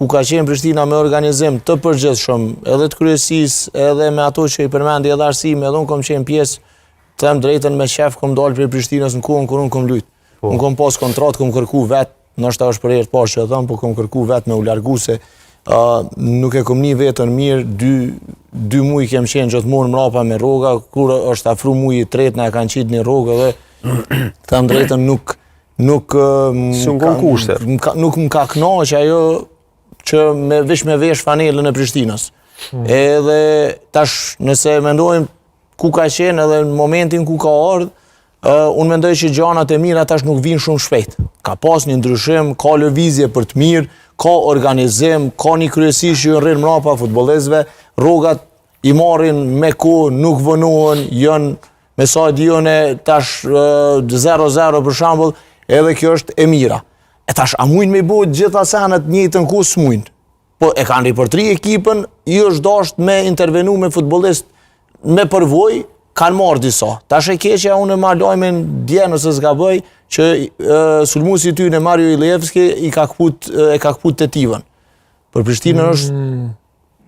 ku ka qenë Prishtina me organizim të përgjithshëm, edhe të kryesisë, edhe me ato që i përmendi edhe arsime, edhe unë kom qenë pjesë, të them drejtën me qef, kom dalë prej Prishtinës në kohën kur unë kom luajt. Unë kom pas kontratë, kom kërku vetë, nështë është për herë të parë që e thëmë, po kom kërku vetë me u largu se nuk e kom një vetën mirë, dy muj kem qenë gjithmonë mrapa me Roga, kur është afru muj i tretë, na e kanë qitë një Roga dhe të them drejtën nuk më ka knaqë ajo që veç me vesh fanelën e Prishtinës. Edhe tash nëse mendojmë ku ka qenë edhe në momentin ku ka ardhë, unë mendoj që gjanat e mira tash nuk vinë shumë shpejt. Ka pas një ndryshim, ka lëvizje për të mirë, ka organizim, ka një kryesi që jënë rrinë mrapa futbollistëve, Rogat i marrin me kohë, nuk vënohen, jënë me sa dione tash 0-0 për shembull, edhe kjo është e mira. E tash, a mujnë me bo gjitha senet njëjtën kohë s'mujnë. Po e kanë riportri ekipën, i është dasht me intervenu me futbollist me përvoj, kanë marrë disa. Tash e keqja unë e marrë lajmin dje nëse s'ka bëj, që sulmuesi ty në Mario Ilevski e ka kput tetivën. Për Prishtinën është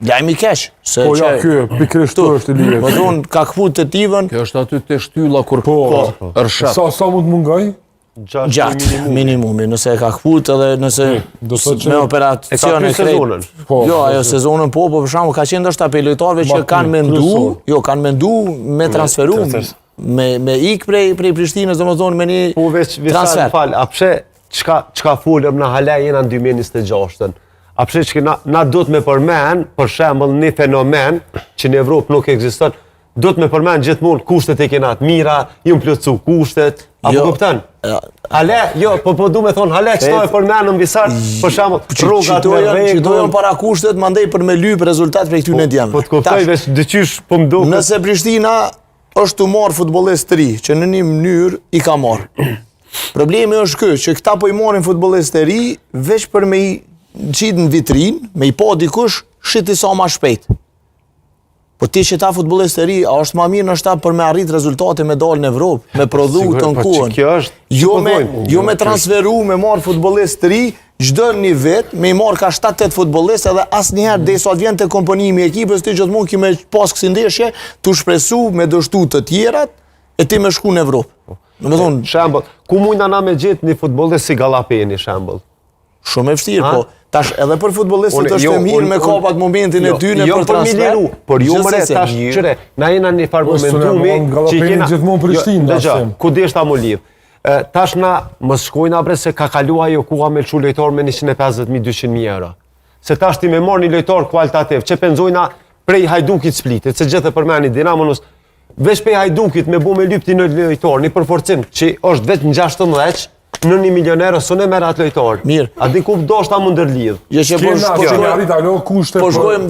lajmi keq. Po ja kjo, pikrisht është i lidhur. Po thonë ka kput tetivën. Kjo është aty te shtylla kur Sa mund të mungoj? 6 minimumi, nëse e ka kput edhe nëse me operacion e krejt. Jo, ajo sezonën po për shembull ka qenë ndoshta pe lojtarëve që kanë mendu me transferu, me ik prej Prishtinës, domethënë me një transfer. A pse çka folëm në hala jena në 2026-ën? A pse që na do të me përmend, për shembull, një fenomen që në Evropë nuk ekziston, do të me përmend gjithmonë kushtet e kena të mira, ju plotsu kushtet, apo kupton? Hala, jo, po du me thonë, hala që e përmenëm visar, për shembull, Rogat me rregull. Që dojnë para kushtet, mandej për me lyp rezultat për këtyre djemve. Po të kuptoj veç dyqysh po më duket. Nëse Prishtina është të marrë futbollist të ri, që në një mënyrë i ka marrë. Problemi është ky, që këta po i marrin futbollist të ri, veç për me i qitë në vitrinë, me i pa dikush, shiti sa ma shpejt. Po ti që ta futbollist të ri, a është ma mirë nështë ta për me arrit rezultate me dalë në Evropë, me prodhu të në kuën. Jo me transferu, me marrë futbollist të ri, gjdo një vetë, me i marrë ka 7-8 futbollist, edhe asë njëherë dhe i sot vjen të komponimi ekipës, ti gjithmonë ki me pas kësi ndeshje, të shpresu me dështu të tjerat, e ti me shku në Evropë. Shembull, ku mujna na me gjithë një futbollist si Gallapeni, shembull? Shumë e vështirë, po. Tash edhe për futbollistët është e mirë me kapat momentin e tyre për transfer. Por jo mëre tash qëre, na jena një farë momentumi që jena gjithmonë Prishtinë. Ku deshta mu lidh. Tash na mos shkojnë apre se ka kalua jo ku ka me lëshu lojtar me 150.000-200.000 euro. Se tash ti me marrë një lojtar kualitativ, që penzojna prej Hajdukit Splitit, se gjithë e përmeni Dinamonus, veç prej Hajdukit me bu me lypti në lojtar, një përforcim që është vetë në 16, në 1 milion euro, së në merë atë lojtar. Mirë. A di ku do shta më ndërlidh. Po shkojmë